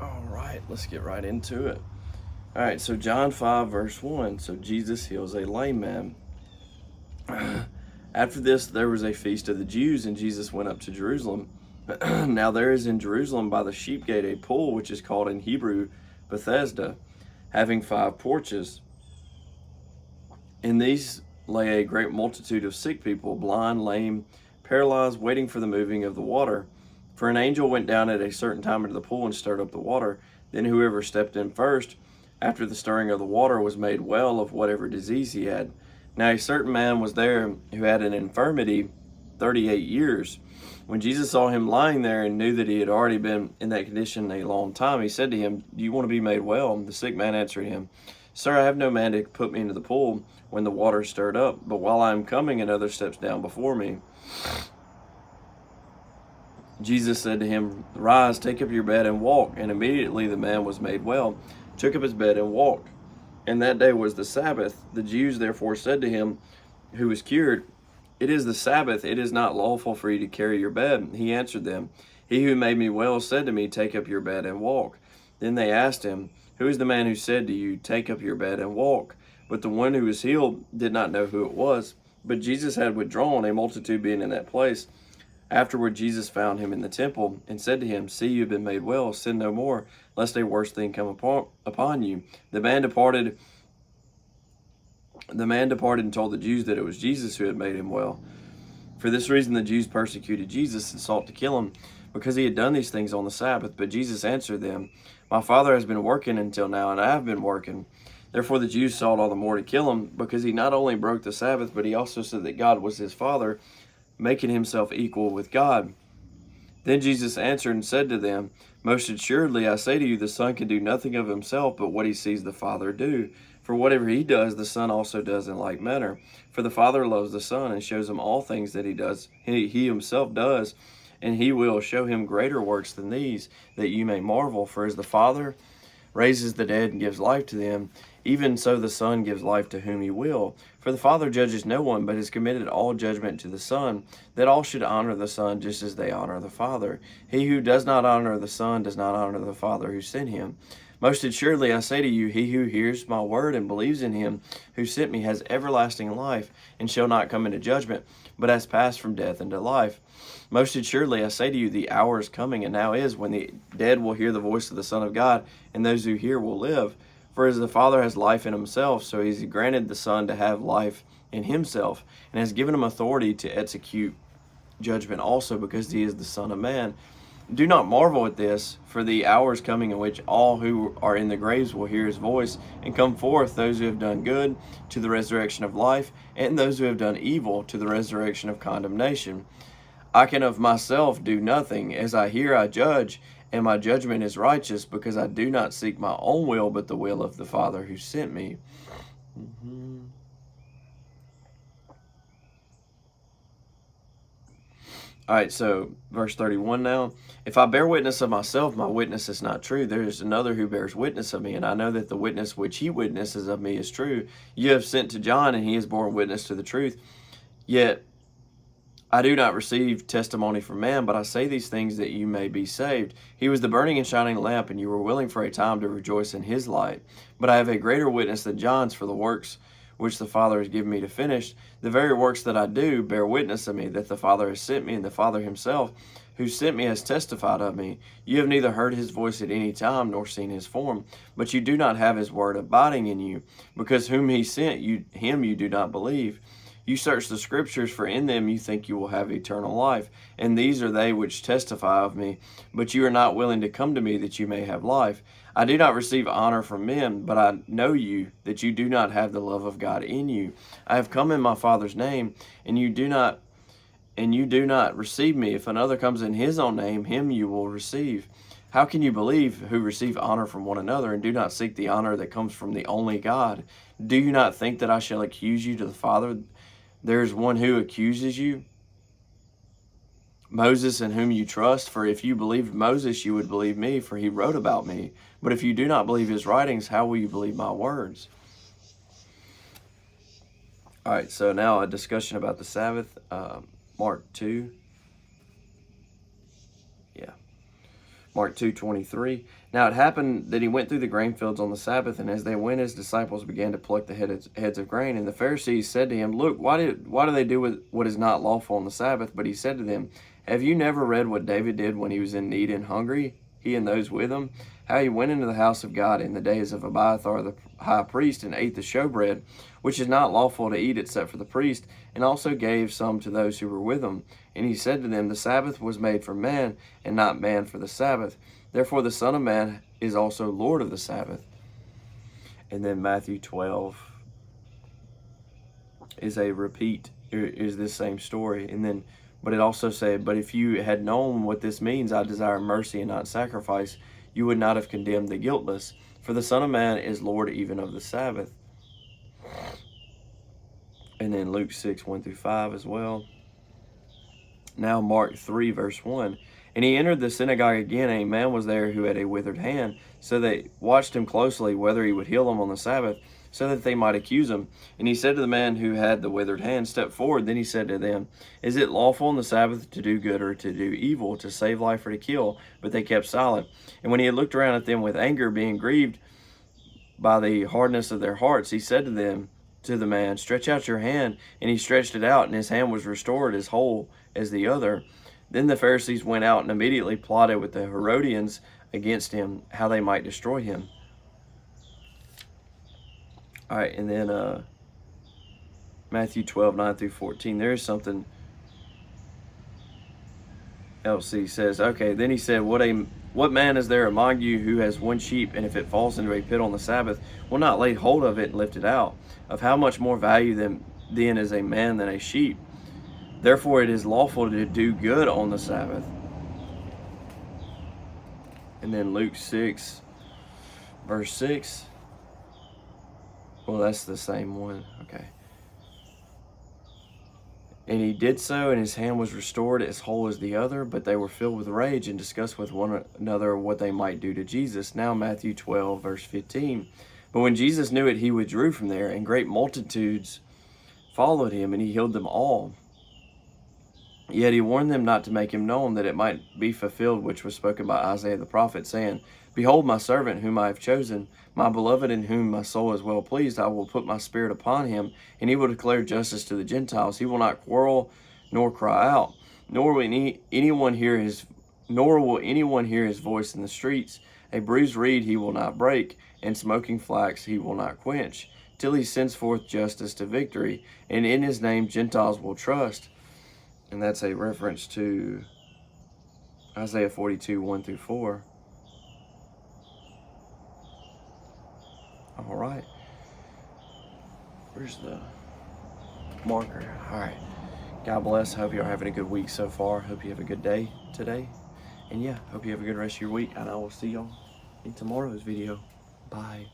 All right, let's get right into it. All right, so John 5, verse 1. So Jesus heals a lame man. After this, there was a feast of the Jews, and Jesus went up to Jerusalem. Now there is in Jerusalem by the sheep gate a pool, which is called in Hebrew Bethesda, having 5 porches. In these lay a great multitude of sick people, blind, lame, paralyzed, waiting for the moving of the water. For an angel went down at a certain time into the pool and stirred up the water. Then whoever stepped in first, after the stirring of the water, was made well of whatever disease he had. Now a certain man was there who had an infirmity 38 years. When Jesus saw him lying there and knew that he had already been in that condition a long time, he said to him, "Do you want to be made well?" The sick man answered him, "Sir, I have no man to put me into the pool when the water is stirred up, but while I am coming, another steps down before me." Jesus said to him, "Rise, take up your bed and walk." And immediately the man was made well, took up his bed and walked. And that day was the Sabbath. The Jews therefore said to him who was cured, "It is the Sabbath. It is not lawful for you to carry your bed." He answered them, "He who made me well said to me, 'Take up your bed and walk.'" Then they asked him, "Who is the man who said to you, 'Take up your bed and walk'?" But the one who was healed did not know who it was. But Jesus had withdrawn, a multitude being in that place. Afterward, Jesus found him in the temple and said to him, "See, you have been made well. Sin no more, lest a worse thing come upon you." The man departed. And told the Jews that it was Jesus who had made him well. For this reason, the Jews persecuted Jesus and sought to kill him, because he had done these things on the Sabbath. But Jesus answered them, "My Father has been working until now, and I have been working." Therefore, the Jews sought all the more to kill him, because he not only broke the Sabbath, but he also said that God was his Father, making himself equal with God. Then Jesus answered and said to them, "Most assuredly I say to you, the Son can do nothing of himself but what he sees the Father do. For whatever he does, the Son also does in like manner. For the Father loves the Son and shows him all things that he himself does, and he will show him greater works than these, that you may marvel. For as the Father raises the dead and gives life to them, even so the Son gives life to whom he will. For the Father judges no one, but has committed all judgment to the Son, that all should honor the Son just as they honor the Father. He who does not honor the Son does not honor the Father who sent him. Most assuredly I say to you, he who hears my word and believes in him who sent me has everlasting life, and shall not come into judgment, but has passed from death into life. Most assuredly I say to you, the hour is coming, and now is, when the dead will hear the voice of the Son of God, and those who hear will live. For as the Father has life in himself, so he has granted the Son to have life in himself, and has given him authority to execute judgment also, because he is the Son of Man. Do not marvel at this, for the hour is coming in which all who are in the graves will hear his voice, and come forth, those who have done good to the resurrection of life, and those who have done evil to the resurrection of condemnation. I can of myself do nothing. As I hear, I judge, and my judgment is righteous, because I do not seek my own will, but the will of the Father who sent me. All right, so verse 31 now. If I bear witness of myself, my witness is not true. There is another who bears witness of me, and I know that the witness which he witnesses of me is true. You have sent to John, and he has borne witness to the truth. Yet I do not receive testimony from man, but I say these things that you may be saved. He was the burning and shining lamp, and you were willing for a time to rejoice in his light. But I have a greater witness than John's, for the works which the Father has given me to finish, the very works that I do, bear witness of me that the Father has sent me, and the Father himself, who sent me, has testified of me. You have neither heard his voice at any time, nor seen his form, but you do not have his word abiding in you, because whom he sent, him you do not believe. You search the Scriptures, for in them you think you will have eternal life, and these are they which testify of me. But you are not willing to come to me that you may have life. I do not receive honor from men, but I know you, that you do not have the love of God in you. I have come in my Father's name, and you do not receive me. If another comes in his own name, him you will receive. How can you believe, who receive honor from one another, and do not seek the honor that comes from the only God? Do you not think that I shall accuse you to the Father? There is one who accuses you, Moses, in whom you trust. For if you believed Moses, you would believe me, for he wrote about me. But if you do not believe his writings, how will you believe my words? All right, so now a discussion about the Sabbath. Mark 2. Yeah. Mark 2:23. Now it happened that he went through the grain fields on the Sabbath, and as they went, his disciples began to pluck the heads of grain. And the Pharisees said to him, Look, why do they do what is not lawful on the Sabbath? But he said to them, Have you never read what David did when he was in need and hungry, he and those with him? How he went into the house of God in the days of Abiathar the high priest, and ate the showbread, which is not lawful to eat except for the priest, and also gave some to those who were with him. And he said to them, The Sabbath was made for man, and not man for the Sabbath. Therefore the Son of Man is also Lord of the Sabbath. And then Matthew 12 is a repeat, is this same story. And then, but it also said, But if you had known what this means, I desire mercy and not sacrifice, you would not have condemned the guiltless. For the Son of Man is Lord even of the Sabbath. And then Luke 6:1-5 as well. Now Mark 3 verse 1. And he entered the synagogue again, and a man was there who had a withered hand. So they watched him closely, whether he would heal him on the Sabbath, so that they might accuse him. And he said to the man who had the withered hand, Step forward. Then he said to them, Is it lawful on the Sabbath to do good or to do evil, to save life or to kill? But they kept silent. And when he had looked around at them with anger, being grieved by the hardness of their hearts, he said to the man, Stretch out your hand. And he stretched it out, and his hand was restored as whole as the other. Then the Pharisees went out and immediately plotted with the Herodians against him, how they might destroy him. All right, and then Matthew 12:9-14. There is something else he says. Okay, then he said, What man is there among you who has one sheep, and if it falls into a pit on the Sabbath, will not lay hold of it and lift it out? Of how much more value then is a man than a sheep? Therefore it is lawful to do good on the Sabbath. And then Luke 6 verse 6. Well, that's the same one. Okay. And he did so, and his hand was restored as whole as the other. But they were filled with rage and discussed with one another what they might do to Jesus. Now Matthew 12 verse 15. But when Jesus knew it, he withdrew from there, and great multitudes followed him, and he healed them all. Yet he warned them not to make him known, that it might be fulfilled which was spoken by Isaiah the prophet, saying, Behold my servant whom I have chosen, my beloved, in whom my soul is well pleased. I will put my spirit upon him, and he will declare justice to the Gentiles. He will not quarrel nor cry out, nor will anyone hear his voice in the streets. A bruised reed he will not break, and smoking flax he will not quench, till he sends forth justice to victory, and in his name Gentiles will trust. And that's a reference to Isaiah 42:1-4. All right. Where's the marker? All right. God bless. Hope you're having a good week so far. Hope you have a good day today. And yeah, hope you have a good rest of your week. And I will see y'all in tomorrow's video. Bye.